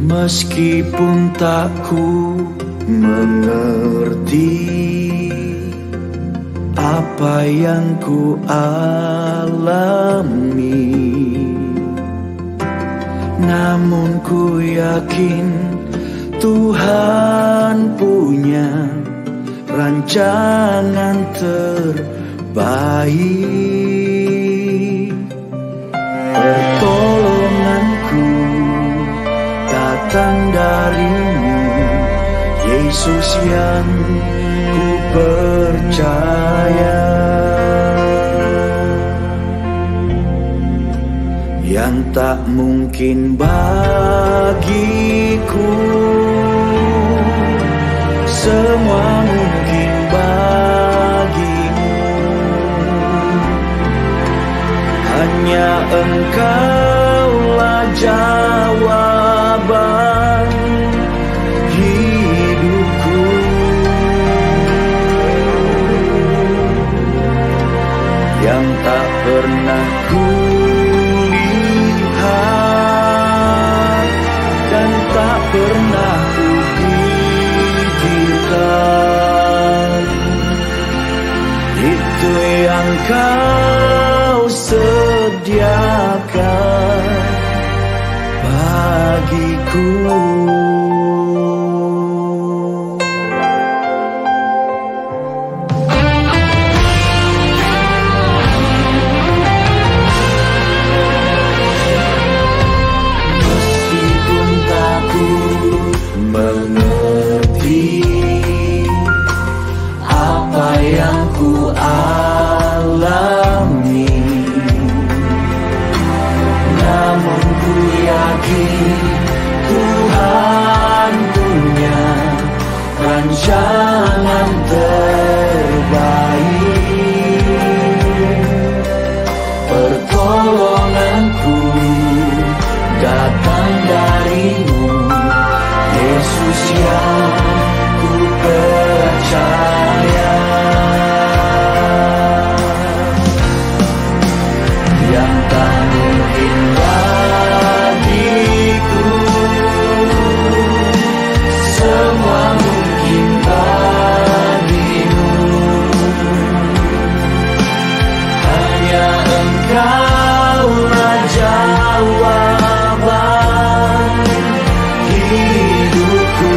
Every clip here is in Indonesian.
Meskipun tak ku mengerti apa yang ku alami, namun ku yakin Tuhan punya rancangan terbaik. Pertolonganku datang darimu, Yesus yang ku percaya, yang tak mungkin bagiku semua mungkin bagimu. Hanya Engkaulah jawaban hidupku. Yang tak pernah ku lihat dan tak pernah ku pikirkan, itu yang Kau sediakan bagiku. Meskipun tak ku mengerti apa yang ku alami, namun ku yakin Tuhan punya rancangan terbaik. Pertolonganku datang darimu, Yesus yang ku percaya, yang tak mungkin bagiku semua mungkin bagimu. Hanya Engkaulah jawaban hidupku.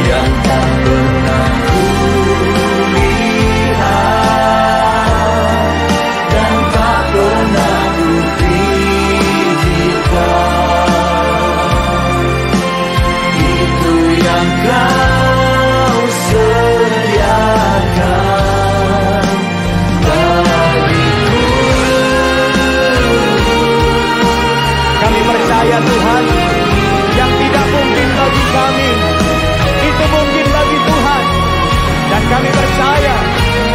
Yang tak pernah ku lihat dan tak pernah ku pikirkan, itu yang Kau sediakan bagiku. Kami percaya Tuhan, yang tidak mungkin bagi kami itu mungkin bagi Tuhan. Dan kami percaya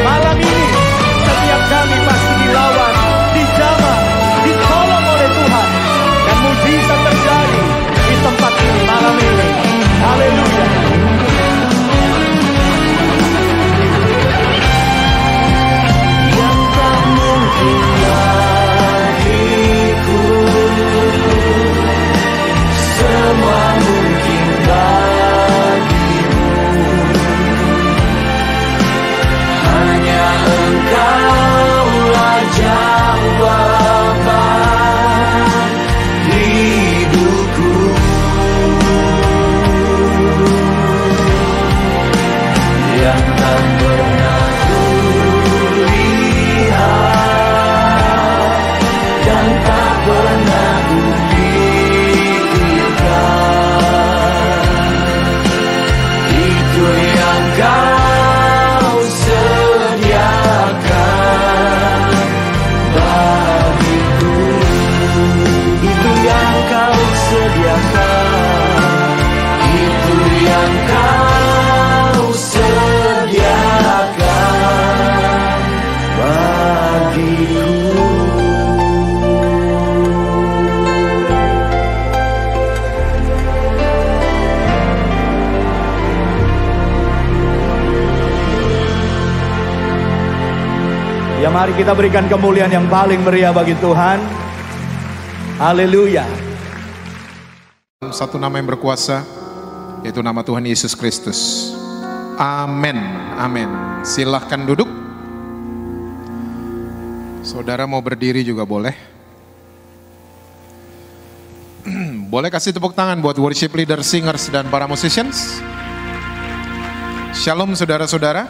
malam ini setiap kami pasti dilawan, dijamah, ditolong oleh Tuhan, dan mujizat terjadi di tempat ini malam ini. Haleluya. Yang tak mungkin bagiku semua mungkin bagimu. Hanya Engkaulah jawaban hidupku. Yang tak pernah ku lihat dan tak pernah ku pikirkan, itu yang Kau sediakan bagiku. Itu yang Kau sediakan, itu yang Kau sediakan bagiku. Ya, mari kita berikan kemuliaan yang paling meriah bagi Tuhan. Haleluya. Satu nama yang berkuasa, yaitu nama Tuhan Yesus Kristus. Amin, amin. Silahkan duduk. Saudara mau berdiri juga boleh. Boleh kasih tepuk tangan buat worship leader, singers, dan para musicians. Shalom saudara-saudara.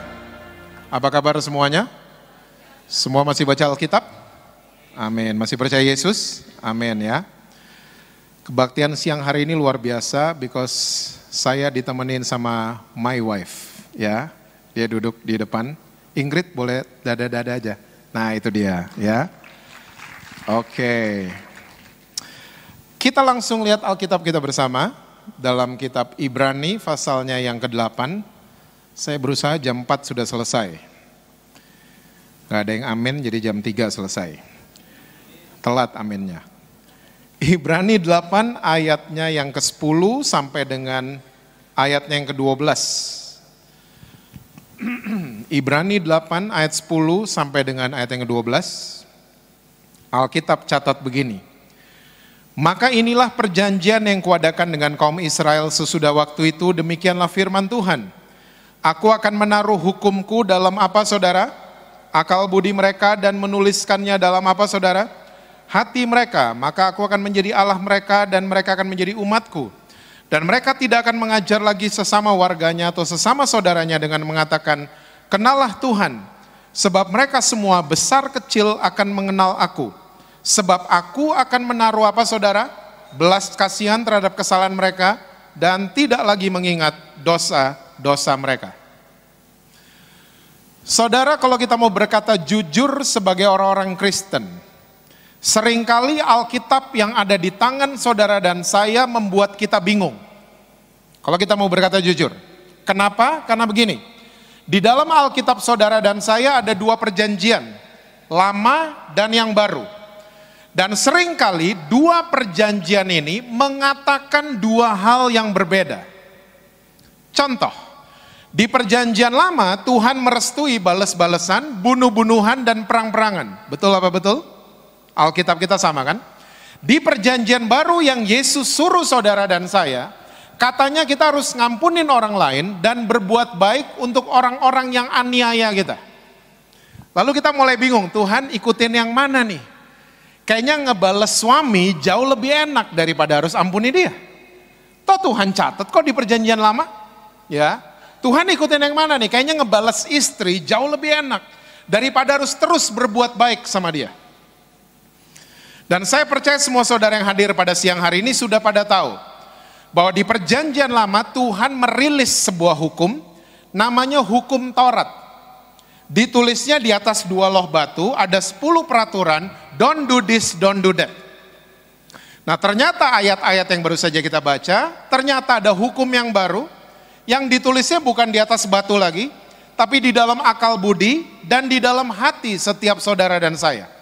Apa kabar semuanya? Semua masih baca Alkitab? Amin. Masih percaya Yesus? Amin ya. Kebaktian siang hari ini luar biasa because saya ditemenin sama my wife ya. Dia duduk di depan. Ingrid boleh dada-dada aja. Nah itu dia ya. Oke. Kita langsung lihat Alkitab kita bersama dalam kitab Ibrani pasalnya yang ke-8. Saya berusaha jam 4 sudah selesai. Gak ada yang amin jadi jam 3 selesai. Telat aminnya. Ibrani 8 ayatnya yang ke-10 sampai dengan ayatnya yang ke-12. Ibrani 8 ayat 10 sampai dengan ayat yang ke-12. Alkitab catat begini. Maka inilah perjanjian yang kuadakan dengan kaum Israel sesudah waktu itu, demikianlah firman Tuhan. Aku akan menaruh hukumku dalam apa saudara? Akal budi mereka dan menuliskannya dalam apa saudara? Hati mereka, maka aku akan menjadi Allah mereka dan mereka akan menjadi umatku. Dan mereka tidak akan mengajar lagi sesama warganya atau sesama saudaranya dengan mengatakan, kenallah Tuhan, sebab mereka semua besar kecil akan mengenal aku. Sebab aku akan menaruh apa saudara? Belas kasihan terhadap kesalahan mereka dan tidak lagi mengingat dosa-dosa mereka. Saudara, kalau kita mau berkata jujur sebagai orang-orang Kristen, seringkali Alkitab yang ada di tangan saudara dan saya membuat kita bingung. Kalau kita mau berkata jujur. Kenapa? Karena begini. Di dalam Alkitab saudara dan saya ada dua perjanjian. Lama dan yang baru. Dan seringkali dua perjanjian ini mengatakan dua hal yang berbeda. Contoh. Di perjanjian lama Tuhan merestui balas-balasan, bunuh-bunuhan dan perang-perangan. Betul apa betul? Alkitab kita sama kan? Di perjanjian baru yang Yesus suruh saudara dan saya, katanya kita harus ngampunin orang lain dan berbuat baik untuk orang-orang yang aniaya kita. Lalu kita mulai bingung, Tuhan ikutin yang mana nih? Kayaknya ngebales suami jauh lebih enak daripada harus ampuni dia. Toh Tuhan catat kok di perjanjian lama. Ya, Tuhan ikutin yang mana nih? Kayaknya ngebales istri jauh lebih enak daripada harus terus berbuat baik sama dia. Dan saya percaya semua saudara yang hadir pada siang hari ini sudah pada tahu bahwa di perjanjian lama Tuhan merilis sebuah hukum, namanya hukum Taurat. Ditulisnya di atas 2 loh batu, ada 10 peraturan, don't do this, don't do that. Nah ternyata ayat-ayat yang baru saja kita baca, ternyata ada hukum yang baru, yang ditulisnya bukan di atas batu lagi, tapi di dalam akal budi dan di dalam hati setiap saudara dan saya.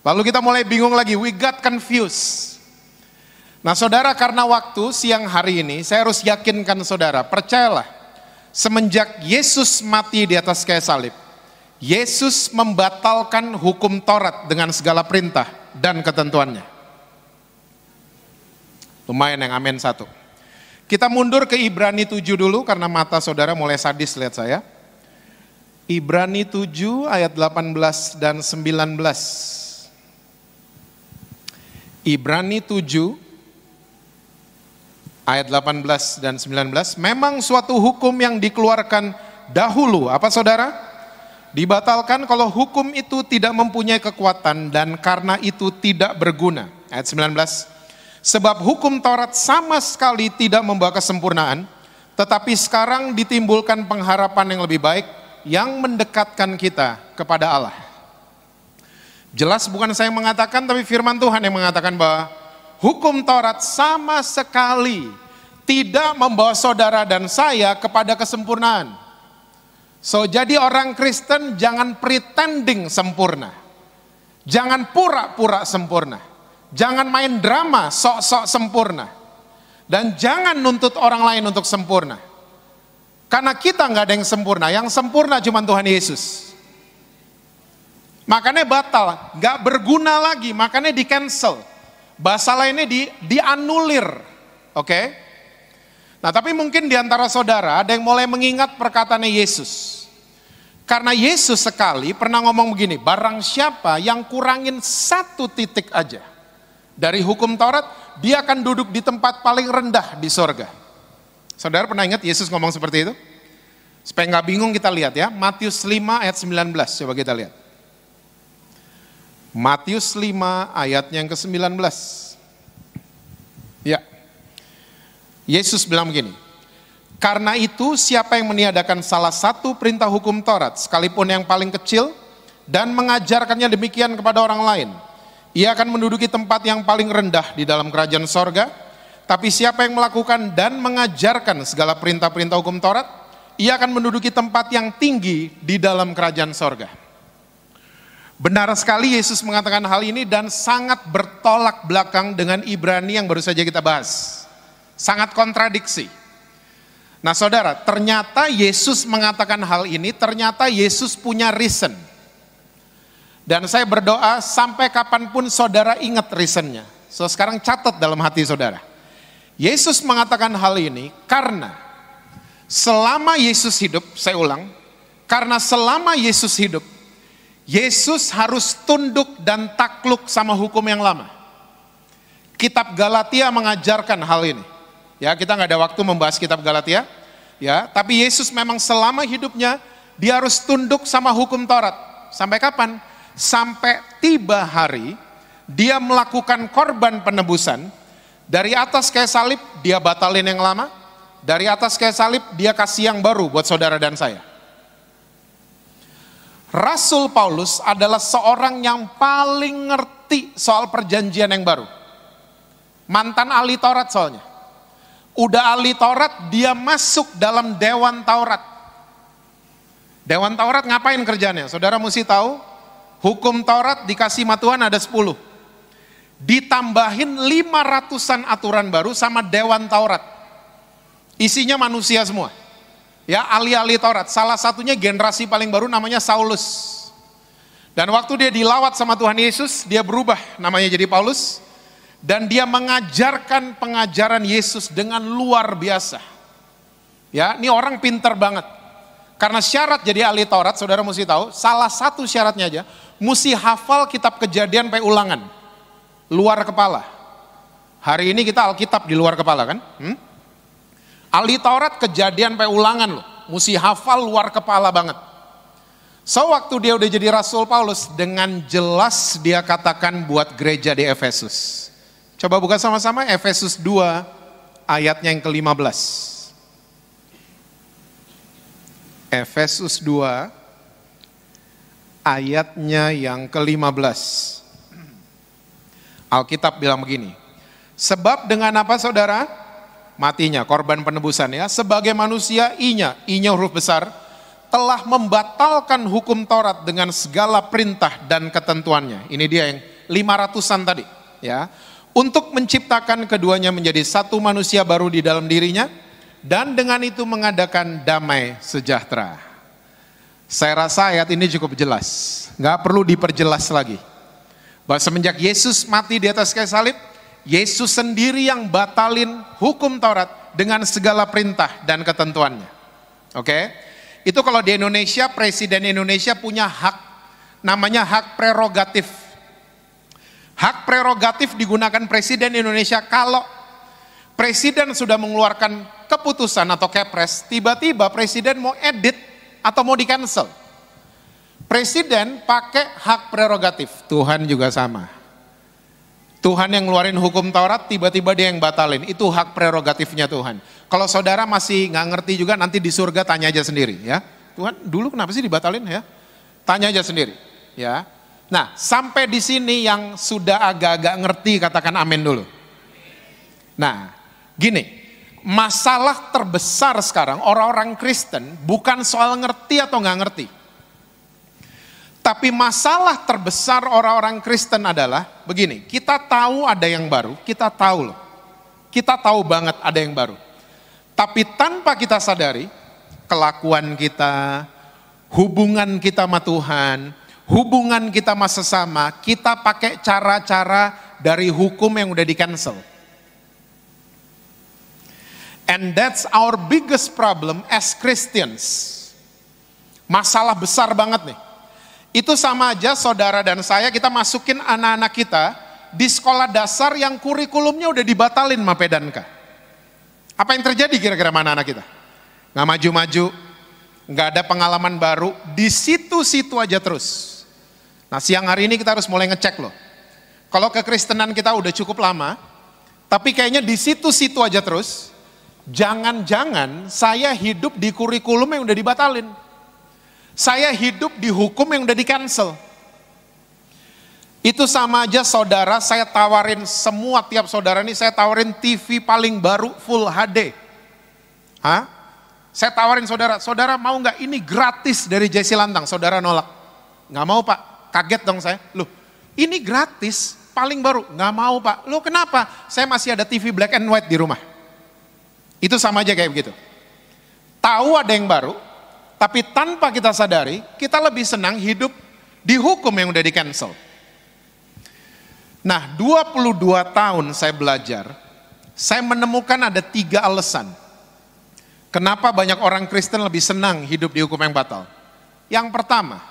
Lalu kita mulai bingung lagi, we got confused. Nah saudara, karena waktu siang hari ini saya harus yakinkan saudara, percayalah, semenjak Yesus mati di atas kayu salib, Yesus membatalkan hukum Taurat dengan segala perintah dan ketentuannya. Lumayan yang amin satu. Kita mundur ke Ibrani 7 dulu karena mata saudara mulai sadis lihat saya. Ibrani 7 ayat 18 dan 19. Ibrani 7 ayat 18 dan 19. Memang suatu hukum yang dikeluarkan dahulu, apa saudara? Dibatalkan kalau hukum itu tidak mempunyai kekuatan dan karena itu tidak berguna. Ayat 19. Sebab hukum Taurat sama sekali tidak membawa kesempurnaan, tetapi sekarang ditimbulkan pengharapan yang lebih baik yang mendekatkan kita kepada Allah. Jelas bukan saya yang mengatakan, tapi firman Tuhan yang mengatakan bahwa hukum Taurat sama sekali tidak membawa saudara dan saya kepada kesempurnaan. So jadi orang Kristen jangan pretending sempurna. Jangan pura-pura sempurna. Jangan main drama sok-sok sempurna. Dan jangan nuntut orang lain untuk sempurna. Karena kita nggak ada yang sempurna. Yang sempurna cuma Tuhan Yesus. Makanya batal, nggak berguna lagi, makanya di cancel. Bahasa lainnya dianulir. Oke? Nah, tapi mungkin di antara saudara ada yang mulai mengingat perkataannya Yesus. Karena Yesus sekali pernah ngomong begini, barang siapa yang kurangin 1 titik aja dari hukum Taurat, dia akan duduk di tempat paling rendah di sorga. Saudara pernah ingat Yesus ngomong seperti itu? Supaya nggak bingung kita lihat ya, Matius 5 ayat 19, coba kita lihat. Matius 5 ayatnya yang ke-19. Ya. Yesus bilang begini, karena itu siapa yang meniadakan salah satu perintah hukum Taurat, sekalipun yang paling kecil, dan mengajarkannya demikian kepada orang lain, ia akan menduduki tempat yang paling rendah di dalam kerajaan sorga. Tapi siapa yang melakukan dan mengajarkan segala perintah-perintah hukum Taurat, ia akan menduduki tempat yang tinggi di dalam kerajaan sorga. Benar sekali Yesus mengatakan hal ini dan sangat bertolak belakang dengan Ibrani yang baru saja kita bahas. Sangat kontradiksi. Nah saudara, ternyata Yesus mengatakan hal ini, ternyata Yesus punya reason. Dan saya berdoa sampai kapanpun saudara ingat reasonnya. So sekarang catat dalam hati saudara. Yesus mengatakan hal ini karena selama Yesus hidup, saya ulang, karena selama Yesus hidup, Yesus harus tunduk dan takluk sama hukum yang lama. Kitab Galatia mengajarkan hal ini. Ya, kita nggak ada waktu membahas kitab Galatia. Ya, tapi Yesus memang selama hidupnya dia harus tunduk sama hukum Taurat. Sampai kapan? Sampai tiba hari dia melakukan korban penebusan. Dari atas kayu salib dia batalin yang lama. Dari atas kayu salib dia kasih yang baru buat saudara dan saya. Rasul Paulus adalah seorang yang paling ngerti soal perjanjian yang baru. Mantan ahli Taurat soalnya. Udah ahli Taurat, dia masuk dalam Dewan Taurat. Dewan Taurat ngapain kerjanya? Saudara mesti tahu, hukum Taurat dikasih sama Tuhan ada 10. Ditambahin 500-an aturan baru sama Dewan Taurat. Isinya manusia semua. Ya, ahli-ahli Taurat. Salah satunya generasi paling baru namanya Saulus. Dan waktu dia dilawat sama Tuhan Yesus, dia berubah namanya jadi Paulus. Dan dia mengajarkan pengajaran Yesus dengan luar biasa. Ya, ini orang pinter banget. Karena syarat jadi ahli Taurat, saudara mesti tahu, salah satu syaratnya aja, mesti hafal kitab Kejadian sampai ulangan. Luar kepala. Hari ini kita Alkitab di luar kepala kan? Ahli Taurat Kejadian sampai ulangan loh. Mesti hafal luar kepala banget. So waktu dia udah jadi Rasul Paulus, dengan jelas dia katakan buat gereja di Efesus. Coba buka sama-sama Efesus 2 ayatnya yang ke-15. Efesus 2 ayatnya yang ke-15. Alkitab bilang begini. Sebab dengan apa saudara? Matinya, korban penebusan ya. Sebagai manusia inya huruf besar, telah membatalkan hukum Taurat dengan segala perintah dan ketentuannya. Ini dia yang 500-an tadi ya. Untuk menciptakan keduanya menjadi satu manusia baru di dalam dirinya, dan dengan itu mengadakan damai sejahtera. Saya rasa ayat ini cukup jelas, nggak perlu diperjelas lagi. Bahwa semenjak Yesus mati di atas kayu salib, Yesus sendiri yang batalin hukum Taurat dengan segala perintah dan ketentuannya. Oke? Itu kalau di Indonesia, Presiden Indonesia punya hak, namanya hak prerogatif. Hak prerogatif digunakan Presiden Indonesia kalau Presiden sudah mengeluarkan keputusan atau kepres, tiba-tiba Presiden mau edit atau mau di-cancel. Presiden pakai hak prerogatif, Tuhan juga sama. Tuhan yang ngeluarin hukum Taurat, tiba-tiba dia yang batalin, itu hak prerogatifnya Tuhan. Kalau saudara masih nggak ngerti juga, nanti di surga tanya aja sendiri ya. Tuhan dulu kenapa sih dibatalin ya? Tanya aja sendiri ya. Nah, sampai di sini yang sudah agak-agak ngerti katakan amin dulu. Nah, gini, masalah terbesar sekarang orang-orang Kristen bukan soal ngerti atau nggak ngerti. Tapi masalah terbesar orang-orang Kristen adalah begini, kita tahu ada yang baru, kita tahu loh. Kita tahu banget ada yang baru. Tapi tanpa kita sadari, kelakuan kita, hubungan kita sama Tuhan, hubungan kita sama sesama, kita pakai cara-cara dari hukum yang udah di-cancel. And that's our biggest problem as Christians. Masalah besar banget nih. Itu sama aja saudara dan saya, kita masukin anak-anak kita di sekolah dasar yang kurikulumnya udah dibatalin sama Pedanka. Apa yang terjadi kira-kira sama anak-anak kita? Nggak maju-maju, nggak ada pengalaman baru, di situ-situ aja terus. Nah, siang hari ini kita harus mulai ngecek loh. Kalau kekristenan kita udah cukup lama, tapi kayaknya di situ-situ aja terus, jangan-jangan saya hidup di kurikulum yang udah dibatalin. Saya hidup di hukum yang udah di-cancel. Itu sama aja saudara, saya tawarin semua, tiap saudara ini saya tawarin TV paling baru full HD. Hah? Saya tawarin saudara, saudara mau nggak ini gratis dari Jesse Lantang? Saudara nolak. Nggak mau pak, kaget dong saya. Loh ini gratis, paling baru. Nggak mau pak. Loh kenapa? Saya masih ada TV black and white di rumah. Itu sama aja kayak begitu. Tahu ada yang baru, tapi tanpa kita sadari, kita lebih senang hidup di hukum yang udah di-cancel. Nah, 22 tahun saya belajar, saya menemukan ada 3 alasan. Kenapa banyak orang Kristen lebih senang hidup di hukum yang batal. Yang pertama,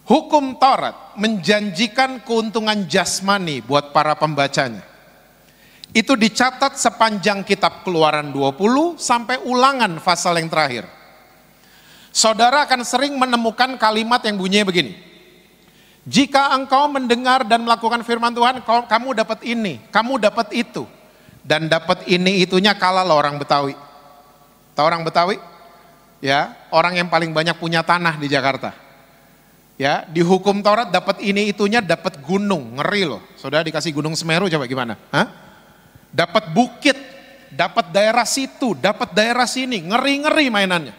hukum Taurat menjanjikan keuntungan jasmani buat para pembacanya. Itu dicatat sepanjang kitab Keluaran 20 sampai Ulangan pasal yang terakhir. Saudara akan sering menemukan kalimat yang bunyinya begini. Jika engkau mendengar dan melakukan firman Tuhan, kamu dapat ini, kamu dapat itu. Dan dapat ini itunya kalah loh orang Betawi. Tahu orang Betawi? Ya, orang yang paling banyak punya tanah di Jakarta. Ya, di hukum Taurat dapat ini itunya dapat gunung, ngeri loh. Saudara dikasih Gunung Semeru coba gimana? Hah? Dapat bukit, dapat daerah situ, dapat daerah sini, ngeri-ngeri mainannya.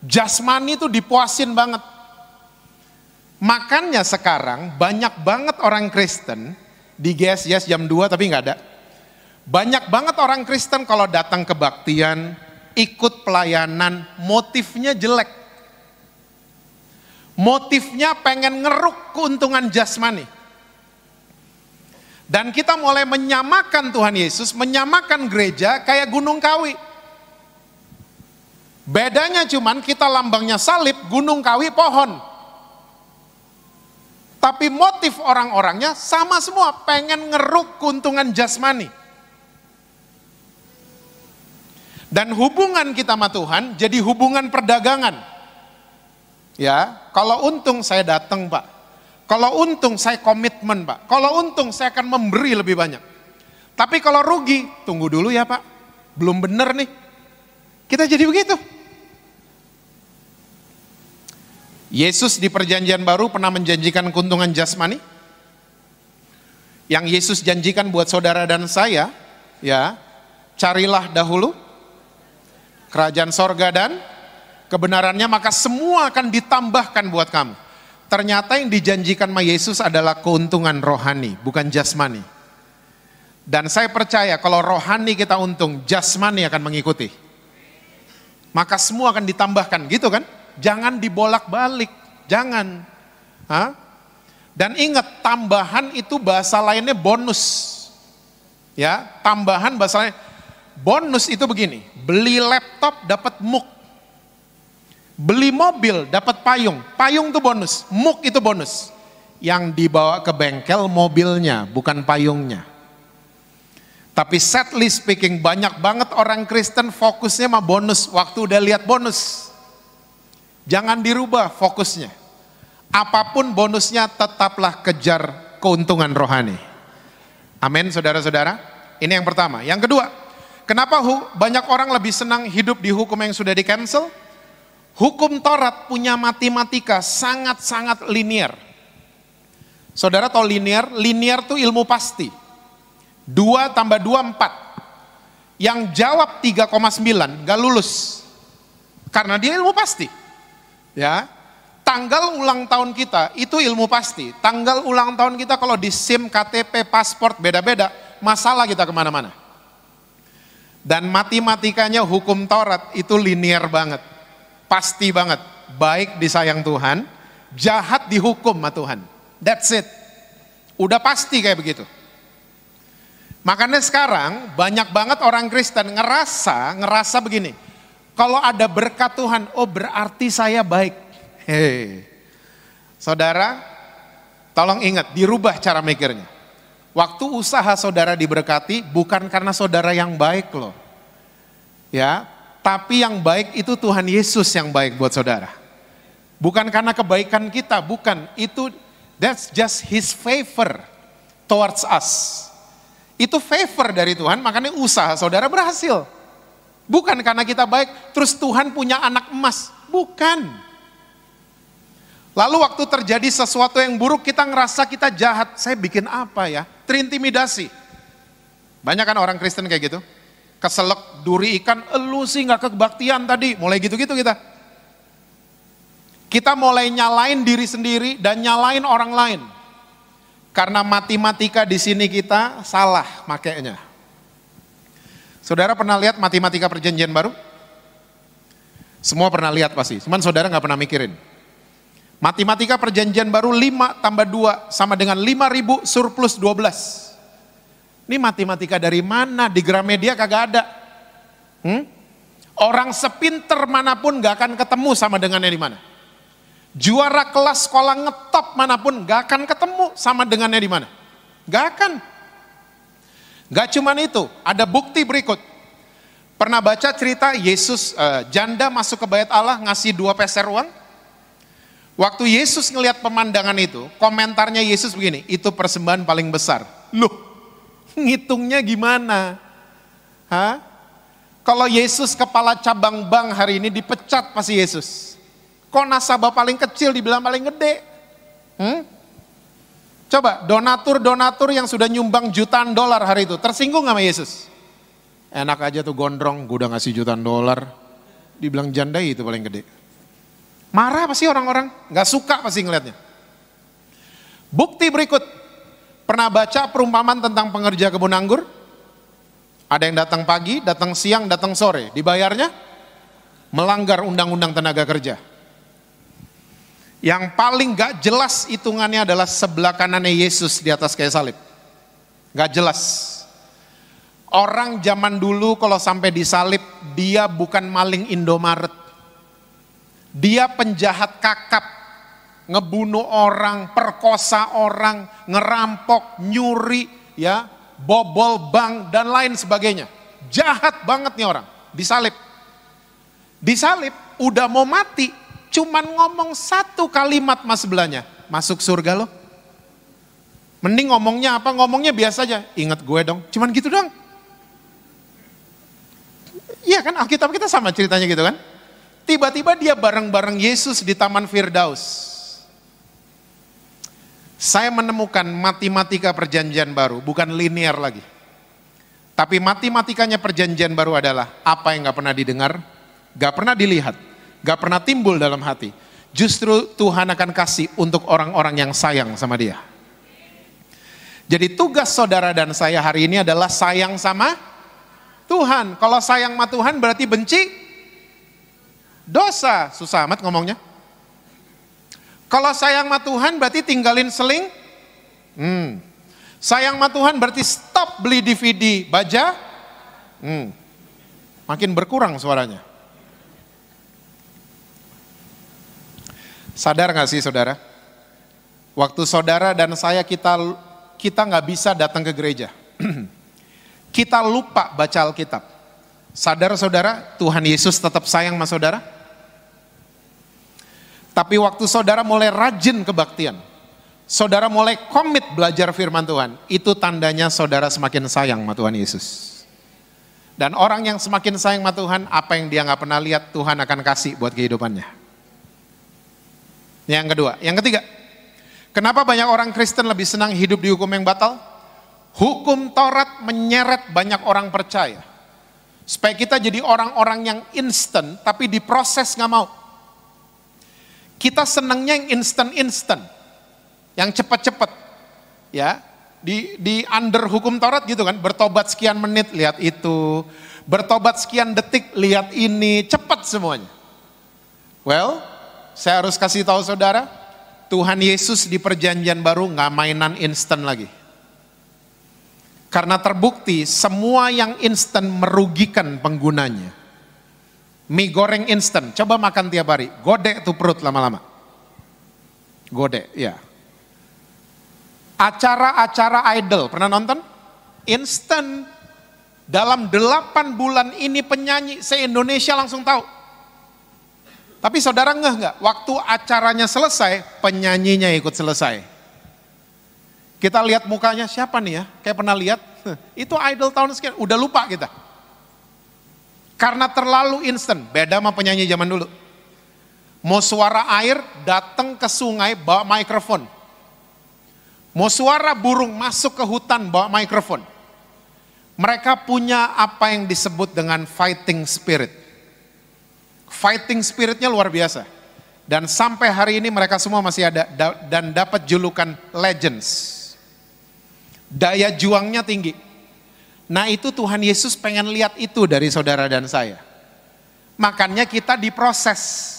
Jasmani itu dipuasin banget. Makanya sekarang banyak banget orang Kristen di GSJS jam 2 tapi nggak ada. Banyak banget orang Kristen kalau datang kebaktian, ikut pelayanan, motifnya jelek. Motifnya pengen ngeruk keuntungan jasmani. Dan kita mulai menyamakan Tuhan Yesus, menyamakan gereja kayak Gunung Kawi. Bedanya cuman kita lambangnya salib, Gunung Kawi pohon. Tapi motif orang-orangnya sama semua, pengen ngeruk keuntungan jasmani. Dan hubungan kita sama Tuhan jadi hubungan perdagangan. Ya, kalau untung saya datang Pak. Kalau untung saya komitmen Pak. Kalau untung saya akan memberi lebih banyak. Tapi kalau rugi, tunggu dulu ya Pak. Belum bener nih. Kita jadi begitu. Yesus di perjanjian baru pernah menjanjikan keuntungan jasmani. Yang Yesus janjikan buat saudara dan saya, ya, carilah dahulu kerajaan sorga dan kebenarannya, maka semua akan ditambahkan buat kamu. Ternyata yang dijanjikan sama Yesus adalah keuntungan rohani, bukan jasmani. Dan saya percaya kalau rohani kita untung, jasmani akan mengikuti. Maka semua akan ditambahkan, gitu kan? Jangan dibolak-balik, jangan. Hah? Dan ingat, tambahan itu bahasa lainnya bonus. Ya, tambahan bahasa lain. Bonus itu begini, beli laptop dapat muk. Beli mobil dapat payung. Payung itu bonus, muk itu bonus. Yang dibawa ke bengkel mobilnya, bukan payungnya. Tapi sadly speaking, banyak banget orang Kristen fokusnya sama bonus. Waktu udah lihat bonus, jangan dirubah fokusnya. Apapun bonusnya, tetaplah kejar keuntungan rohani. Amin, saudara-saudara. Ini yang pertama. Yang kedua, kenapa banyak orang lebih senang hidup di hukum yang sudah di-cancel? Hukum Taurat punya matematika sangat-sangat linear. Saudara tahu linear? Linear itu ilmu pasti. 2 tambah 2, 4. Yang jawab 3,9 gak lulus. Karena dia ilmu pasti. Ya, tanggal ulang tahun kita itu ilmu pasti. Tanggal ulang tahun kita kalau di SIM, KTP, paspor beda-beda, masalah kita kemana-mana. Dan matematikanya hukum Taurat itu linear banget, pasti banget. Baik disayang Tuhan, jahat dihukum sama Tuhan. That's it. Udah pasti kayak begitu. Makanya sekarang banyak banget orang Kristen ngerasa begini. Kalau ada berkat Tuhan, oh berarti saya baik. Hei, saudara, tolong ingat, dirubah cara mikirnya. Waktu usaha saudara diberkati, bukan karena saudara yang baik loh. Ya, tapi yang baik itu Tuhan Yesus yang baik buat saudara. Bukan karena kebaikan kita, bukan. Itu, that's just His favor towards us. Itu favor dari Tuhan, makanya usaha saudara berhasil. Bukan karena kita baik, terus Tuhan punya anak emas. Bukan. Lalu waktu terjadi sesuatu yang buruk, kita ngerasa kita jahat. Saya bikin apa ya? Terintimidasi. Banyak kan orang Kristen kayak gitu. Keselak, duri ikan, lu sih gak kebaktian tadi. Mulai gitu-gitu kita. Kita mulai nyalain diri sendiri dan nyalain orang lain. Karena matematika di sini kita salah makainya. Saudara pernah lihat matematika perjanjian baru? Semua pernah lihat pasti, cuman saudara gak pernah mikirin. Matematika perjanjian baru 5 tambah 2 sama dengan 5.000 surplus 12. Ini matematika dari mana? Di Gramedia kagak ada. Orang sepinter manapun gak akan ketemu sama dengannya di mana. Juara kelas sekolah ngetop manapun gak akan ketemu sama dengannya di mana. Gak akan. Gak cuman itu, ada bukti berikut. Pernah baca cerita Yesus, janda masuk ke bait Allah ngasih 2 peser uang? Waktu Yesus ngelihat pemandangan itu, komentarnya Yesus begini, itu persembahan paling besar. Loh, ngitungnya gimana? Hah? Kalau Yesus kepala cabang bank hari ini dipecat pasti Yesus. Kok nasabah paling kecil dibilang paling gede? Coba donatur-donatur yang sudah nyumbang jutaan dolar hari itu, tersinggung sama Yesus? Enak aja tuh gondrong, gue udah ngasih jutaan dolar. Dibilang janda itu paling gede. Marah pasti orang-orang, gak suka pasti ngeliatnya. Bukti berikut, pernah baca perumpamaan tentang pengerja kebun anggur? Ada yang datang pagi, datang siang, datang sore, dibayarnya melanggar undang-undang tenaga kerja. Yang paling gak jelas hitungannya adalah sebelah kanannya Yesus di atas kayu salib. Gak jelas. Orang zaman dulu kalau sampai disalib, dia bukan maling Indomaret. Dia penjahat kakap, ngebunuh orang, perkosa orang, ngerampok, nyuri, ya, bobol bank dan lain sebagainya. Jahat banget nih orang, disalib. Disalib, udah mau mati, cuman ngomong 1 kalimat mas sebelahnya, masuk surga lo. Mending ngomongnya apa? Ngomongnya biasa aja, ingat gue dong, cuman gitu dong. Iya kan, Alkitab kita sama ceritanya gitu kan. Tiba-tiba dia bareng-bareng Yesus di Taman Firdaus. Saya menemukan matematika perjanjian baru, bukan linear lagi. Tapi matematikanya perjanjian baru adalah apa yang gak pernah didengar, gak pernah dilihat, gak pernah timbul dalam hati. Justru Tuhan akan kasih untuk orang-orang yang sayang sama dia. Jadi tugas saudara dan saya hari ini adalah sayang sama Tuhan. Kalau sayang sama Tuhan berarti benci dosa. Susah amat ngomongnya. Kalau sayang sama Tuhan berarti tinggalin seling. Sayang sama Tuhan berarti stop beli DVD baja. Makin berkurang suaranya. Sadar gak sih saudara? Waktu saudara dan saya kita gak bisa datang ke gereja. Kita lupa baca Alkitab. Sadar saudara, Tuhan Yesus tetap sayang sama saudara? Tapi waktu saudara mulai rajin kebaktian, saudara mulai komit belajar firman Tuhan, itu tandanya saudara semakin sayang sama Tuhan Yesus. Dan orang yang semakin sayang sama Tuhan, apa yang dia gak pernah lihat, Tuhan akan kasih buat kehidupannya. Yang kedua, yang ketiga, kenapa banyak orang Kristen lebih senang hidup di hukum yang batal? Hukum Taurat menyeret banyak orang percaya. Supaya kita jadi orang-orang yang instan, tapi diproses gak mau. Kita senangnya yang instan-instan, yang cepat-cepat. Ya, di under hukum Taurat gitu kan, bertobat sekian menit, lihat itu. Bertobat sekian detik, lihat ini, cepat semuanya. Well, saya harus kasih tahu saudara, Tuhan Yesus di perjanjian baru gak mainan instan lagi. Karena terbukti semua yang instan merugikan penggunanya. Mie goreng instan, coba makan tiap hari, godek tuh perut lama-lama. Godek, ya. Acara-acara idol, pernah nonton? Instan. Dalam 8 bulan ini penyanyi se-Indonesia langsung tahu. Tapi saudara ngeh nggak? Waktu acaranya selesai, penyanyinya ikut selesai. Kita lihat mukanya, siapa nih ya? Kayak pernah lihat, itu idol tahun sekian, udah lupa kita. Karena terlalu instan, beda sama penyanyi zaman dulu. Mau suara air, datang ke sungai bawa mikrofon. Mau suara burung masuk ke hutan bawa mikrofon. Mereka punya apa yang disebut dengan fighting spirit. Fighting spiritnya luar biasa. Dan sampai hari ini mereka semua masih ada dan dapat julukan legends. Daya juangnya tinggi. Nah itu Tuhan Yesus pengen lihat itu dari saudara dan saya. Makanya kita diproses.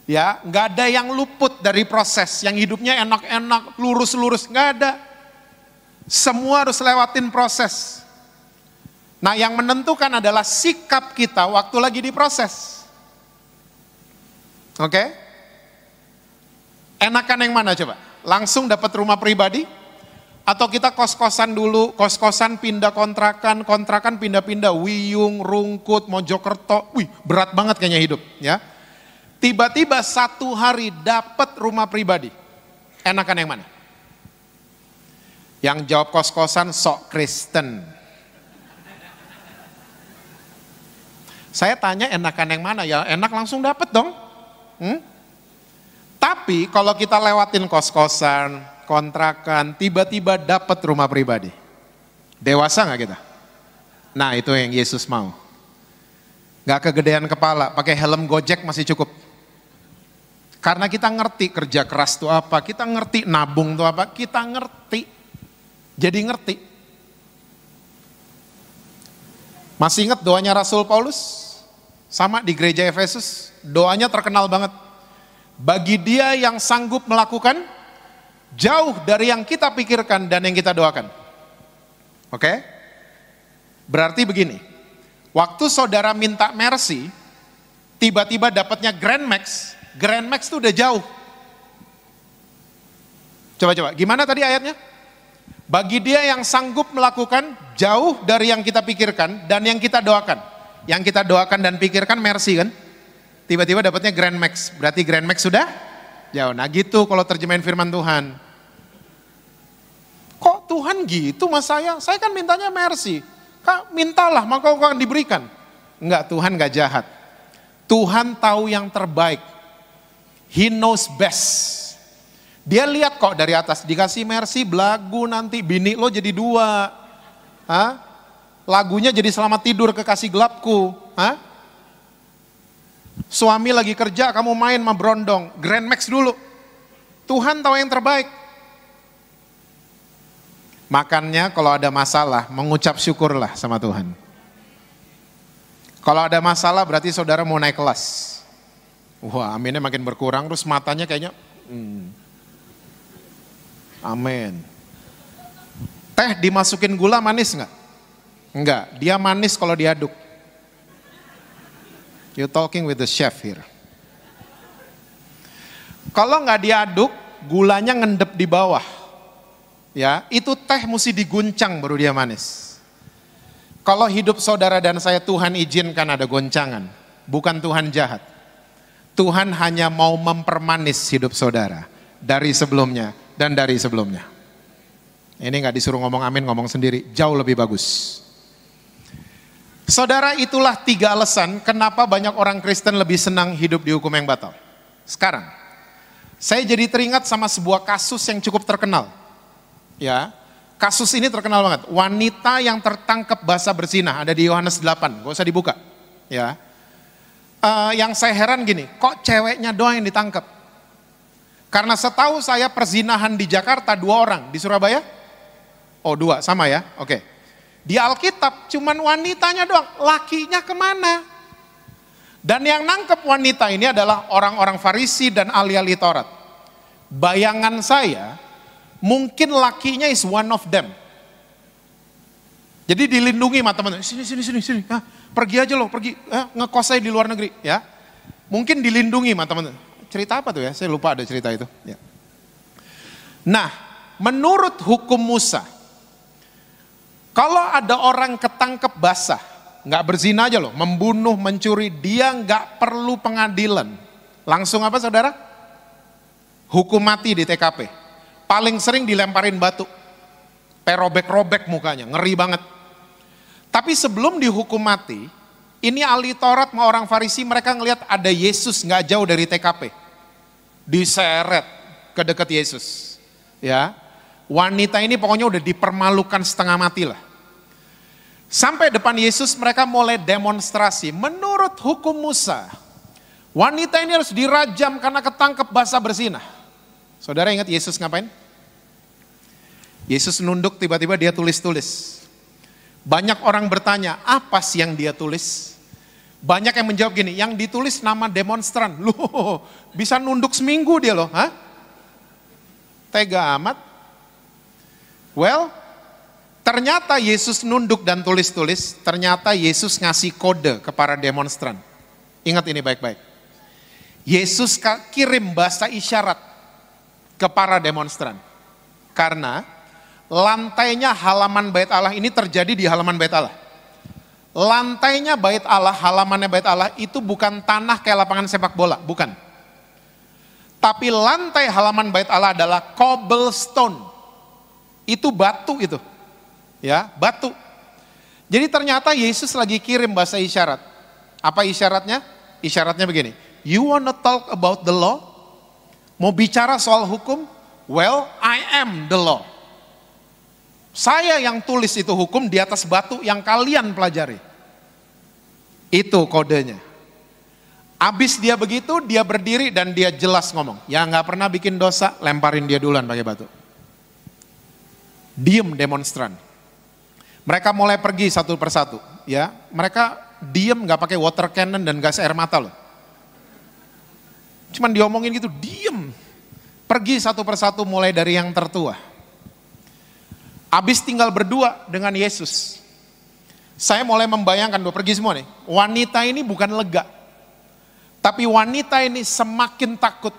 Ya, nggak ada yang luput dari proses. Yang hidupnya enak-enak, lurus-lurus, nggak ada. Semua harus lewatin proses. Nah yang menentukan adalah sikap kita waktu lagi diproses. Oke? Enakan yang mana coba? Langsung dapat rumah pribadi? Atau kita kos-kosan dulu, kos-kosan pindah kontrakan, kontrakan pindah-pindah, Wiyung, Rungkut, Mojokerto, wih berat banget kayaknya hidup ya. Tiba-tiba satu hari dapat rumah pribadi, enakan yang mana? Yang jawab kos-kosan sok Kristen. Saya tanya enakan yang mana ya, enak langsung dapat dong. Tapi kalau kita lewatin kos-kosan, kontrakan, tiba-tiba dapat rumah pribadi. Dewasa nggak kita? Nah itu yang Yesus mau. Nggak kegedean kepala, pakai helm Gojek masih cukup. Karena kita ngerti kerja keras itu apa, kita ngerti nabung itu apa, kita ngerti. Jadi ngerti. Masih ingat doanya Rasul Paulus? Sama di gereja Efesus, doanya terkenal banget. Bagi dia yang sanggup melakukan jauh dari yang kita pikirkan dan yang kita doakan. Oke? Berarti begini, waktu saudara minta mercy, tiba-tiba dapatnya Grand Max itu udah jauh. Coba-coba, gimana tadi ayatnya? Bagi dia yang sanggup melakukan jauh dari yang kita pikirkan dan yang kita doakan. Yang kita doakan dan pikirkan mercy kan? Tiba-tiba dapatnya Grand Max, berarti Grand Max sudah jauh. Nah gitu kalau terjemahin firman Tuhan. Kok Tuhan gitu mas saya? Saya kan mintanya mercy. Kak mintalah maka kau akan diberikan. Enggak, Tuhan enggak jahat. Tuhan tahu yang terbaik. He knows best. Dia lihat kok dari atas, dikasih mercy, belagu nanti bini lo jadi 2. Hah? Lagunya jadi selamat tidur kekasih gelapku. Hah? Suami lagi kerja, kamu main sama berondong. Grand Max dulu. Tuhan tahu yang terbaik. Makanya kalau ada masalah, mengucap syukurlah sama Tuhan. Kalau ada masalah berarti saudara mau naik kelas. Wah, aminnya makin berkurang, terus matanya kayaknya, amin. Teh dimasukin gula manis nggak? Enggak, dia manis kalau diaduk. You talking with the chef here. Kalau nggak diaduk, gulanya ngendep di bawah. Ya, itu teh mesti diguncang baru dia manis. Kalau hidup saudara dan saya Tuhan izinkan ada goncangan, bukan Tuhan jahat. Tuhan hanya mau mempermanis hidup saudara dari sebelumnya dan dari sebelumnya. Ini nggak disuruh ngomong amin, ngomong sendiri, jauh lebih bagus. Saudara, itulah 3 alasan kenapa banyak orang Kristen lebih senang hidup di hukum yang batal. Sekarang, saya jadi teringat sama sebuah kasus yang cukup terkenal. Ya, kasus ini terkenal banget. Wanita yang tertangkap basah berzinah, ada di Yohanes 8, gak usah dibuka. Ya, yang saya heran gini, kok ceweknya doang yang ditangkap? Karena setahu saya perzinahan di Jakarta 2 orang, di Surabaya? Oh 2, sama ya, oke. Di Alkitab cuman wanitanya doang, lakinya kemana? Dan yang nangkep wanita ini adalah orang-orang Farisi dan ahli-ahli Taurat. Bayangan saya, mungkin lakinya is one of them. Jadi dilindungi sama teman, sini. Pergi aja loh, pergi. Ngekos saya di luar negeri. Ya. Mungkin dilindungi sama teman. Cerita apa tuh ya? Saya lupa ada cerita itu. Ya. Nah, menurut hukum Musa, kalau ada orang ketangkep basah, nggak berzina aja loh, membunuh, mencuri, dia nggak perlu pengadilan. Langsung apa saudara? Hukum mati di TKP. Paling sering dilemparin batu. Robek-robek mukanya, ngeri banget. Tapi sebelum dihukum mati, ini ahli Taurat sama orang Farisi, mereka ngelihat ada Yesus nggak jauh dari TKP. Diseret ke dekat Yesus. Ya, wanita ini pokoknya udah dipermalukan setengah mati lah. Sampai depan Yesus mereka mulai demonstrasi. Menurut hukum Musa, wanita ini harus dirajam karena ketangkep basah berzina. Saudara ingat Yesus ngapain? Yesus nunduk, tiba-tiba dia tulis-tulis. Banyak orang bertanya, apa sih yang dia tulis? Banyak yang menjawab gini, yang ditulis nama demonstran. Loh, bisa nunduk seminggu dia loh. Hah? Tega amat. Well, ternyata Yesus nunduk dan tulis-tulis, ternyata Yesus ngasih kode kepada demonstran. Ingat ini baik-baik. Yesus kirim bahasa isyarat ke para demonstran. Karena lantainya halaman bait Allah ini terjadi di halaman bait Allah. Lantainya bait Allah, halamannya bait Allah itu bukan tanah kayak lapangan sepak bola, bukan. Tapi lantai halaman bait Allah adalah cobblestone. Itu batu itu. Ya, batu. Jadi ternyata Yesus lagi kirim bahasa isyarat. Apa isyaratnya? Isyaratnya begini. You wanna talk about the law? Mau bicara soal hukum? Well, I am the law. Saya yang tulis itu hukum di atas batu yang kalian pelajari. Itu kodenya. Abis dia begitu, dia berdiri dan dia jelas ngomong. Yang gak pernah bikin dosa, lemparin dia duluan pakai batu. Diem demonstran. Mereka mulai pergi satu persatu. Ya, mereka diem gak pakai water cannon dan gas air mata loh. Cuman diomongin gitu, diem. Pergi satu persatu mulai dari yang tertua. Abis tinggal berdua dengan Yesus. Saya mulai membayangkan, pergi semua nih. Wanita ini bukan lega. Tapi wanita ini semakin takut.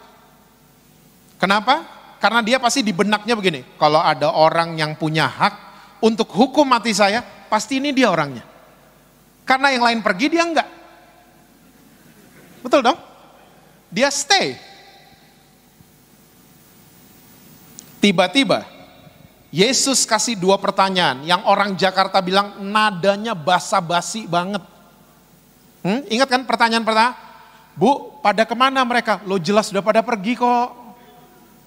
Kenapa? Karena dia pasti di benaknya begini. Kalau ada orang yang punya hak untuk hukum mati saya, pasti ini dia orangnya. Karena yang lain pergi, dia enggak. Betul dong? Dia stay. Tiba-tiba Yesus kasih dua pertanyaan yang orang Jakarta bilang nadanya basa-basi banget. Ingat kan pertanyaan pertama? Bu, pada kemana mereka? Lo jelas sudah pada pergi kok.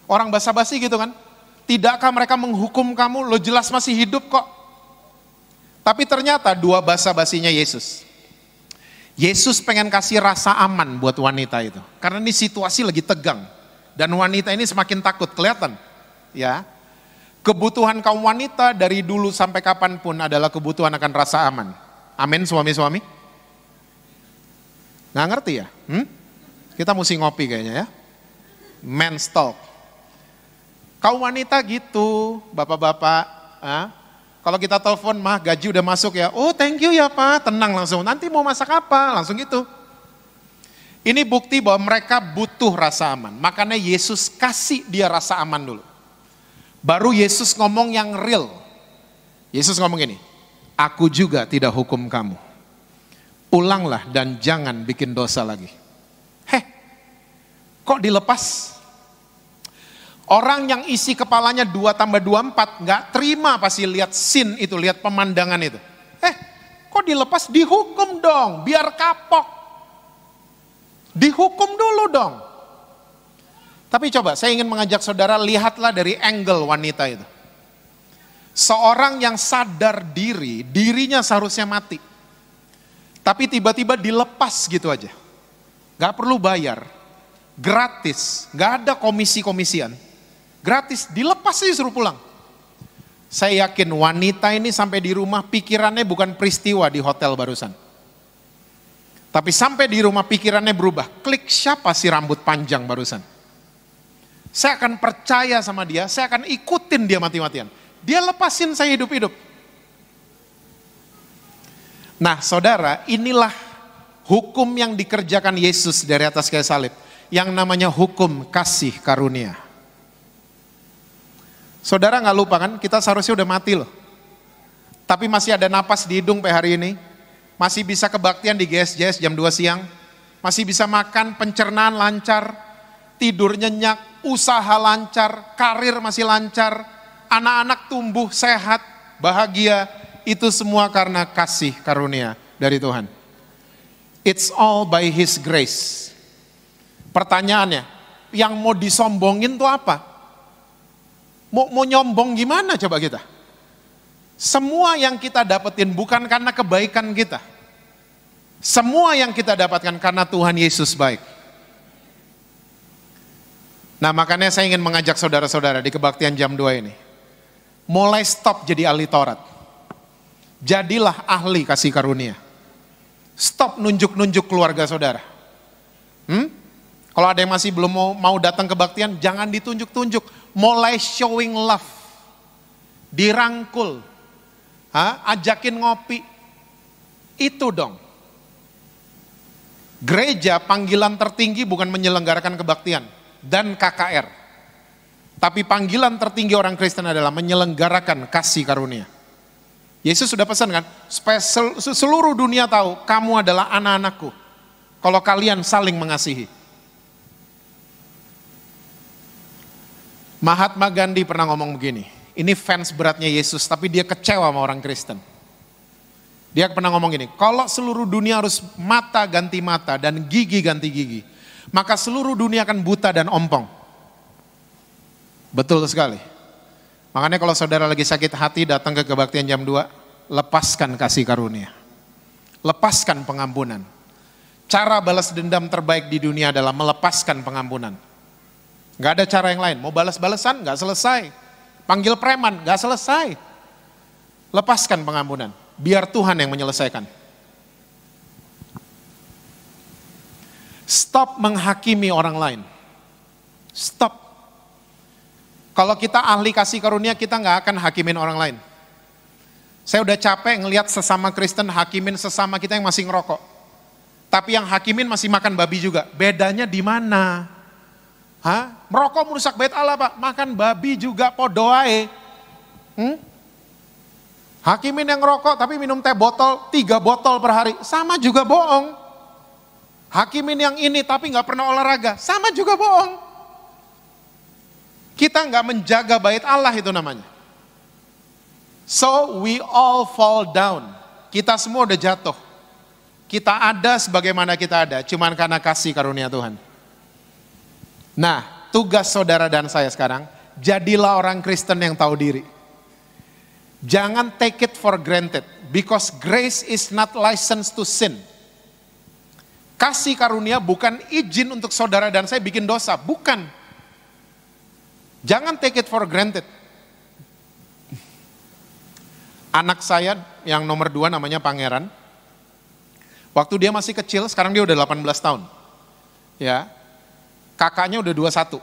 Orang basa-basi gitu kan. Tidakkah mereka menghukum kamu? Lo jelas masih hidup kok. Tapi ternyata dua basa-basinya Yesus. Yesus pengen kasih rasa aman buat wanita itu. Karena ini situasi lagi tegang. Dan wanita ini semakin takut, kelihatan. Ya. Kebutuhan kaum wanita dari dulu sampai kapanpun adalah kebutuhan akan rasa aman. Amin suami-suami? Nggak ngerti ya? Kita mesti ngopi kayaknya ya. Men's talk. Kaum wanita gitu, bapak-bapak. Kalau kita telepon, mah gaji udah masuk ya. Oh thank you ya Pak, tenang langsung. Nanti mau masak apa? Langsung gitu. Ini bukti bahwa mereka butuh rasa aman. Makanya Yesus kasih dia rasa aman dulu. Baru Yesus ngomong yang real. Yesus ngomong gini, aku juga tidak hukum kamu. Pulanglah dan jangan bikin dosa lagi. Kok dilepas? Orang yang isi kepalanya 2 tambah 2 4 gak terima pasti lihat scene itu, lihat pemandangan itu. Kok dilepas? Dihukum dong, biar kapok. Dihukum dulu dong. Tapi coba saya ingin mengajak saudara, lihatlah dari angle wanita itu. Seorang yang sadar diri, dirinya seharusnya mati. Tapi tiba-tiba dilepas gitu aja. Gak perlu bayar, gratis, gak ada komisi-komisian. Gratis, dilepas sih suruh pulang. Saya yakin wanita ini sampai di rumah pikirannya bukan peristiwa di hotel barusan. Tapi sampai di rumah pikirannya berubah. Klik, siapa sih rambut panjang barusan? Saya akan percaya sama dia, saya akan ikutin dia mati-matian. Dia lepasin saya hidup-hidup. Nah saudara, inilah hukum yang dikerjakan Yesus dari atas kayu salib. Yang namanya hukum kasih karunia. Saudara gak lupa kan, kita seharusnya udah mati loh. Tapi masih ada napas di hidung hari ini. Masih bisa kebaktian di GSJS jam 2 siang. Masih bisa makan, pencernaan lancar. Tidur nyenyak, usaha lancar, karir masih lancar. Anak-anak tumbuh sehat, bahagia. Itu semua karena kasih karunia dari Tuhan. It's all by His grace. Pertanyaannya, yang mau disombongin tuh apa? Mau nyombong gimana coba kita? Semua yang kita dapetin bukan karena kebaikan kita. Semua yang kita dapatkan karena Tuhan Yesus baik. Nah makanya saya ingin mengajak saudara-saudara di kebaktian jam 2 ini. Mulai stop jadi ahli Taurat. Jadilah ahli kasih karunia. Stop nunjuk-nunjuk keluarga saudara. Kalau ada yang masih belum mau datang kebaktian, jangan ditunjuk-tunjuk. Mulai showing love. Dirangkul. Ajakin ngopi. Itu dong. Gereja panggilan tertinggi bukan menyelenggarakan kebaktian dan KKR. Tapi panggilan tertinggi orang Kristen adalah menyelenggarakan kasih karunia. Yesus sudah pesan kan, seluruh dunia tahu kamu adalah anak-anakku. Kalau kalian saling mengasihi. Mahatma Gandhi pernah ngomong begini, ini fans beratnya Yesus tapi dia kecewa sama orang Kristen. Dia pernah ngomong gini, kalau seluruh dunia harus mata ganti mata dan gigi ganti gigi, maka seluruh dunia akan buta dan ompong. Betul sekali. Makanya kalau saudara lagi sakit hati datang ke kebaktian jam 2, lepaskan kasih karunia. Lepaskan pengampunan. Cara balas dendam terbaik di dunia adalah melepaskan pengampunan. Gak ada cara yang lain, mau balas-balasan gak selesai. Panggil preman gak selesai. Lepaskan pengampunan, biar Tuhan yang menyelesaikan. Stop menghakimi orang lain. Stop. Kalau kita ahli kasih karunia, kita gak akan hakimin orang lain. Saya udah capek ngelihat sesama Kristen hakimin sesama kita yang masih ngerokok. Tapi yang hakimin masih makan babi juga. Bedanya di mana? Merokok merusak bait Allah Pak, makan babi juga podoae. Hakimin yang ngerokok tapi minum teh botol 3 botol per hari, sama juga bohong. Hakimin yang ini tapi gak pernah olahraga, sama juga bohong. Kita gak menjaga bait Allah itu namanya. So we all fall down. Kita semua udah jatuh. Kita ada sebagaimana kita ada, cuman karena kasih karunia Tuhan. Nah, tugas saudara dan saya sekarang, jadilah orang Kristen yang tahu diri. Jangan take it for granted, because grace is not license to sin. Kasih karunia bukan izin untuk saudara dan saya bikin dosa, bukan. Jangan take it for granted. Anak saya yang nomor 2 namanya Pangeran. Waktu dia masih kecil, sekarang dia udah 18 tahun. Ya. Kakaknya udah 21.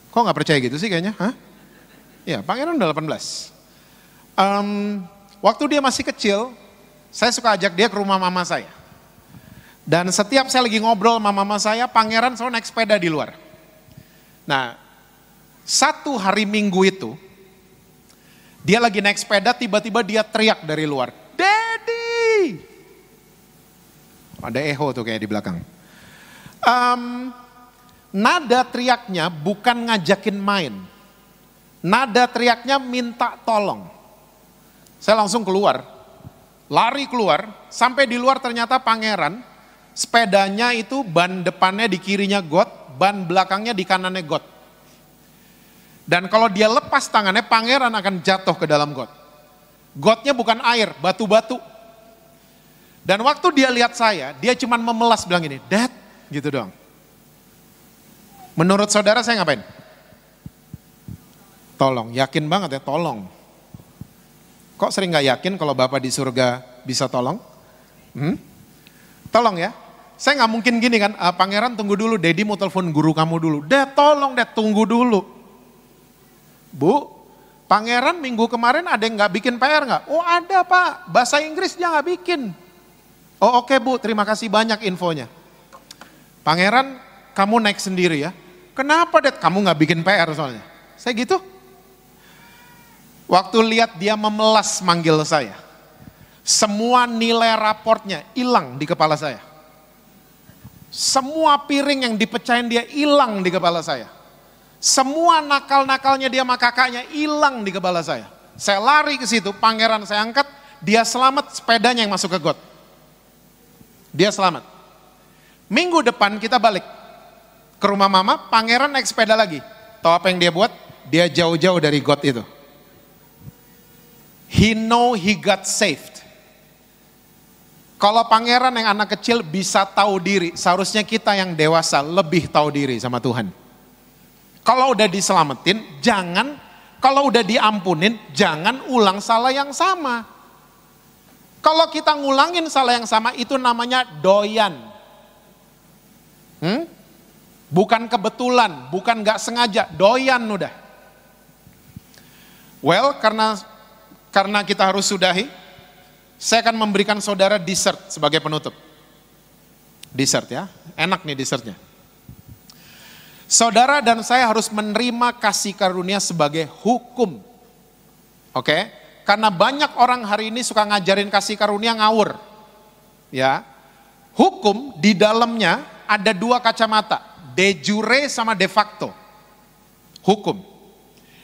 Kok gak percaya gitu sih kayaknya? Ya, Pangeran udah 18. Waktu dia masih kecil, saya suka ajak dia ke rumah mama saya. Dan setiap saya lagi ngobrol sama mama saya, Pangeran selalu naik sepeda di luar. Nah, satu hari Minggu itu, dia lagi naik sepeda, tiba-tiba dia teriak dari luar, "Daddy!" Ada echo tuh kayak di belakang. Nada teriaknya bukan ngajakin main. Nada teriaknya minta tolong. Saya langsung keluar. Lari keluar, sampai di luar ternyata Pangeran, sepedanya itu ban depannya di kirinya got, ban belakangnya di kanannya got. Dan kalau dia lepas tangannya, Pangeran akan jatuh ke dalam got. Gotnya bukan air, batu-batu. Dan waktu dia lihat saya, dia cuma memelas bilang gini, "Dad," gitu doang. Menurut saudara saya ngapain? Tolong, yakin banget ya, tolong. Kok sering gak yakin kalau Bapak di surga bisa tolong? Tolong ya. Saya gak mungkin gini kan, "Pangeran tunggu dulu, Daddy mau telepon guru kamu dulu." "Dad tolong, Dad tunggu dulu." "Bu, Pangeran minggu kemarin ada yang nggak bikin PR nggak? Oh ada Pak, bahasa Inggris dia nggak bikin. Oh oke Bu, terima kasih banyak infonya. Pangeran, kamu naik sendiri ya. Kenapa Det? Kamu nggak bikin PR soalnya. Saya gitu. Waktu lihat dia memelas manggil saya, semua nilai raportnya hilang di kepala saya. Semua piring yang dipecahin dia hilang di kepala saya. Semua nakal-nakalnya dia sama kakaknya hilang di kepala saya. Saya lari ke situ, pangeran saya angkat, dia selamat, sepedanya yang masuk ke got. Dia selamat. Minggu depan kita balik ke rumah mama, pangeran naik sepeda lagi. Tahu apa yang dia buat? Dia jauh-jauh dari got itu. He know he got saved. Kalau pangeran yang anak kecil bisa tahu diri, seharusnya kita yang dewasa lebih tahu diri sama Tuhan. Kalau udah diselamatin, jangan, kalau udah diampunin, jangan ulang salah yang sama. Kalau kita ngulangin salah yang sama, itu namanya doyan. Bukan kebetulan, bukan gak sengaja, doyan udah. Well, karena kita harus sudahi, saya akan memberikan saudara dessert sebagai penutup. Dessert ya, enak nih dessertnya. Saudara dan saya harus menerima kasih karunia sebagai hukum. Oke? Karena banyak orang hari ini suka ngajarin kasih karunia ngawur. Ya. Hukum di dalamnya ada dua kacamata, de jure sama de facto. Hukum.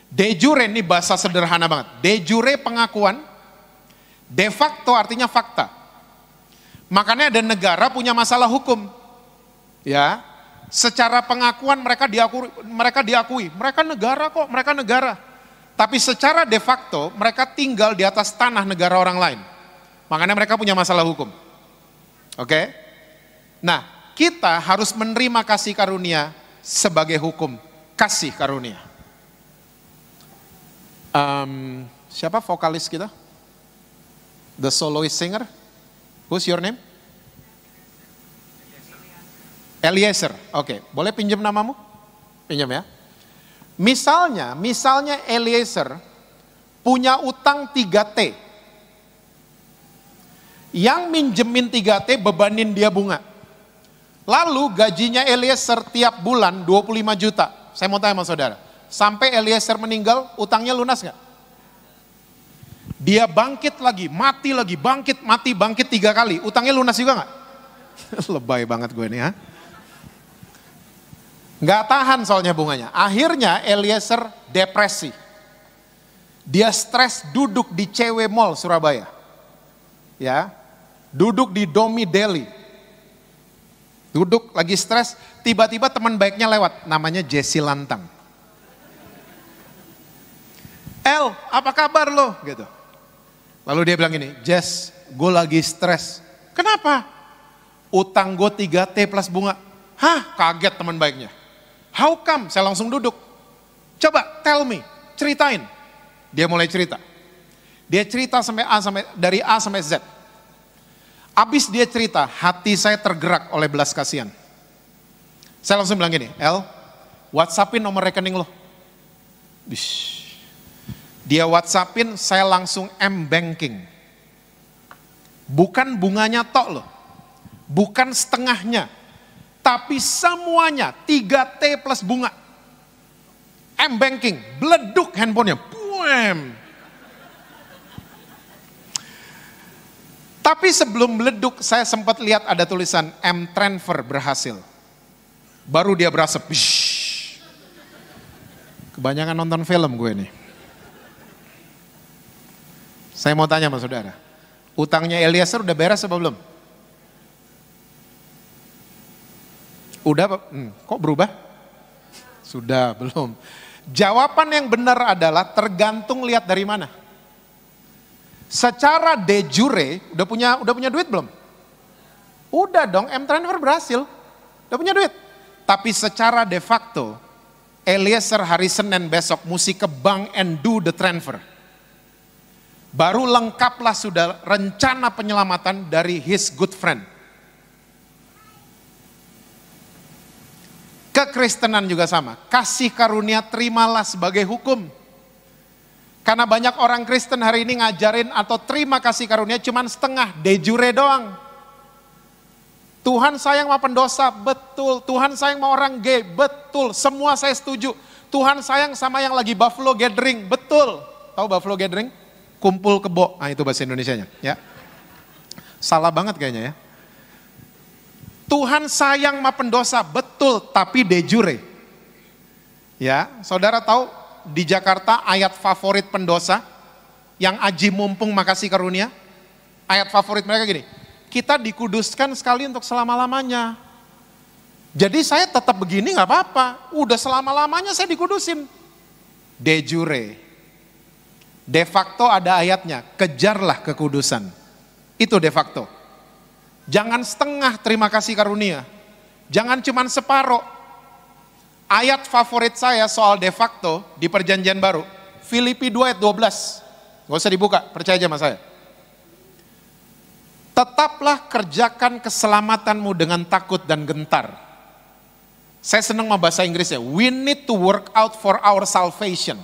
De jure ini bahasa sederhana banget. De jure pengakuan, de facto artinya fakta. Makanya ada negara punya masalah hukum. Ya. Secara pengakuan mereka diakui, mereka negara kok, mereka negara. Tapi secara de facto mereka tinggal di atas tanah negara orang lain. Makanya mereka punya masalah hukum. Oke? Nah, kita harus menerima kasih karunia sebagai hukum, kasih karunia. Siapa vokalis kita? The soloist singer? Who's your name? Eliezer, oke. Boleh pinjam namamu? Pinjam ya. Misalnya Eliezer punya utang 3T. Yang minjemin 3T bebanin dia bunga. Lalu gajinya Eliezer tiap bulan 25 juta. Saya mau tanya sama saudara. Sampai Eliezer meninggal, utangnya lunas gak? Dia bangkit lagi, bangkit 3 kali. Utangnya lunas juga gak? Lebay banget gue ini ya. Nggak tahan soalnya bunganya. Akhirnya Eliezer depresi. Dia stres duduk di CW Mall Surabaya. Ya, duduk di Domi Deli. Duduk lagi stres, tiba-tiba teman baiknya lewat, namanya Jesse Lantang. El, apa kabar lo? Gitu. Lalu dia bilang gini, Jess, gue lagi stres. Kenapa? Utang gue 3T plus bunga. Hah, kaget teman baiknya. How come? Saya langsung duduk. Coba tell me, ceritain. Dia mulai cerita. Dia cerita dari A sampai Z. Abis dia cerita, hati saya tergerak oleh belas kasihan. Saya langsung bilang gini, El, WhatsAppin nomor rekening lo. Dia WhatsAppin, saya langsung M-banking. Bukan bunganya tok loh. Bukan setengahnya. Tapi semuanya 3T plus bunga. M-banking, beleduk handphonenya. Buem. Tapi sebelum beleduk saya sempat lihat ada tulisan M-transfer berhasil. Baru dia berasap. Kebanyakan nonton film gue nih. Saya mau tanya sama saudara. Utangnya Eliezer udah beres apa belum? Udah, kok berubah? Sudah, belum. Jawaban yang benar adalah tergantung lihat dari mana. Secara de jure, udah punya duit belum? Udah dong, M-transfer berhasil. Udah punya duit. Tapi secara de facto, Eliezer hari Senin besok mesti ke bank and do the transfer. Baru lengkaplah sudah rencana penyelamatan dari his good friend. Kekristenan juga sama, kasih karunia terimalah sebagai hukum. Karena banyak orang Kristen hari ini ngajarin atau terima kasih karunia cuman setengah, de jure doang. Tuhan sayang sama pendosa, betul. Tuhan sayang sama orang gay, betul. Semua saya setuju. Tuhan sayang sama yang lagi Buffalo Gathering, betul. Tahu Buffalo Gathering? Kumpul kebo, nah itu bahasa Indonesianya. Ya. Salah banget kayaknya ya. Tuhan sayang sama pendosa, betul. Tapi de jure. Ya, saudara tahu di Jakarta ayat favorit pendosa yang aji mumpung makasih karunia, ayat favorit mereka gini, kita dikuduskan sekali untuk selama-lamanya. Jadi saya tetap begini gak apa-apa, udah selama-lamanya saya dikudusin. De jure, de facto ada ayatnya, kejarlah kekudusan. Itu de facto. Jangan setengah terima kasih karunia, jangan cuman separoh. Ayat favorit saya soal de facto di perjanjian baru, Filipi 2 ayat 12. Gak usah dibuka, percaya aja sama saya. Tetaplah kerjakan keselamatanmu dengan takut dan gentar. Saya senang sama bahasa Inggrisnya. We need to work out for our salvation.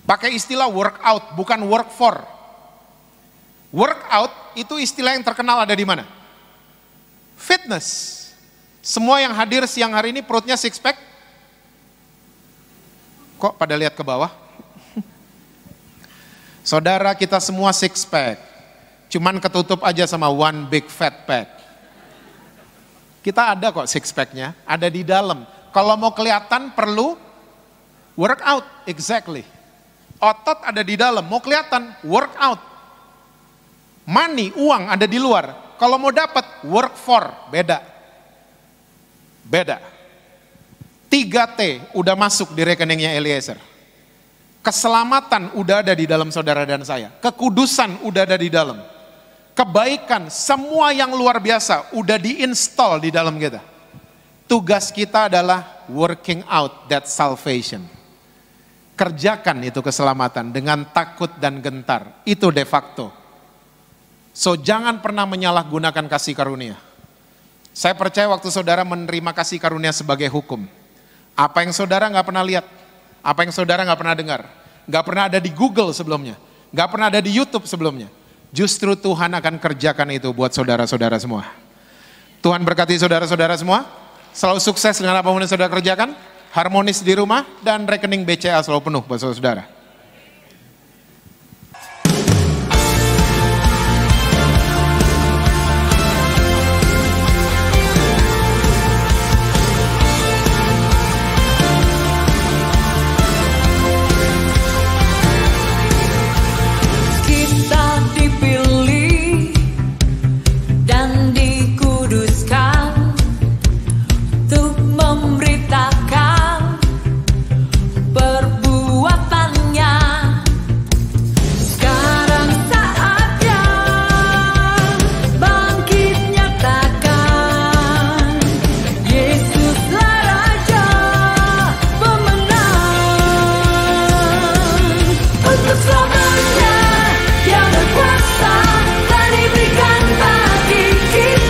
Pakai istilah work out, bukan work for. Work out itu istilah yang terkenal ada di mana? Fitness. Semua yang hadir siang hari ini perutnya six pack. Kok pada lihat ke bawah? Saudara, kita semua six pack. Cuman ketutup aja sama one big fat pack. Kita ada kok six packnya, ada di dalam. Kalau mau kelihatan perlu work out, exactly. Otot ada di dalam, mau kelihatan work out. Money, uang ada di luar. Kalau mau dapat work for, beda. Beda. 3T udah masuk di rekeningnya Eliezer. Keselamatan udah ada di dalam saudara dan saya. Kekudusan udah ada di dalam. Kebaikan, semua yang luar biasa udah diinstal di dalam kita. Tugas kita adalah working out that salvation. Kerjakan itu keselamatan dengan takut dan gentar. Itu de facto. So jangan pernah menyalahgunakan kasih karunia. Saya percaya waktu saudara menerima kasih karunia sebagai hukum. Apa yang saudara gak pernah lihat, apa yang saudara gak pernah dengar, gak pernah ada di Google sebelumnya, gak pernah ada di YouTube sebelumnya. Justru Tuhan akan kerjakan itu buat saudara-saudara semua. Tuhan berkati saudara-saudara semua, selalu sukses dengan apapun yang saudara kerjakan, harmonis di rumah, dan rekening BCA selalu penuh buat saudara. Yang berkuasa telah diberikan bagi kita.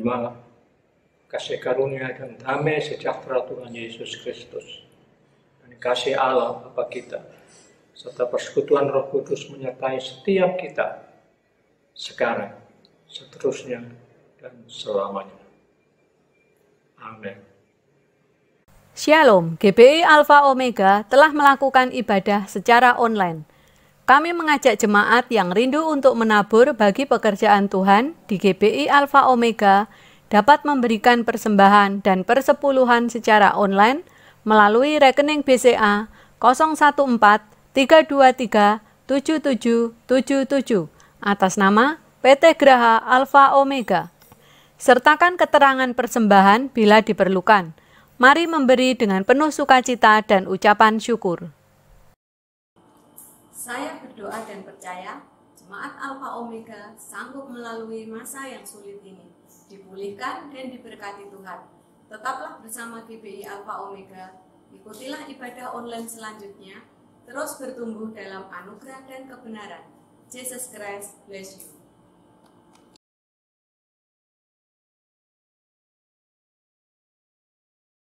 menerima kasih karunia dan damai sejahtera Tuhan Yesus Kristus. Dan kasih Allah Bapa kita, serta persekutuan Roh Kudus menyertai setiap kita, sekarang, seterusnya, dan selamanya. Amin. Shalom, GBI Alpha Omega telah melakukan ibadah secara online. Kami mengajak jemaat yang rindu untuk menabur bagi pekerjaan Tuhan di GBI Alpha Omega dapat memberikan persembahan dan persepuluhan secara online melalui rekening BCA 014-323-7777 atas nama PT Graha Alpha Omega. Sertakan keterangan persembahan bila diperlukan. Mari memberi dengan penuh sukacita dan ucapan syukur. Saya berdoa dan percaya Jemaat Alpha Omega sanggup melalui masa yang sulit ini, dipulihkan dan diberkati Tuhan. Tetaplah bersama GBI Alpha Omega, ikutilah ibadah online selanjutnya, terus bertumbuh dalam anugerah dan kebenaran. Jesus Christ bless you.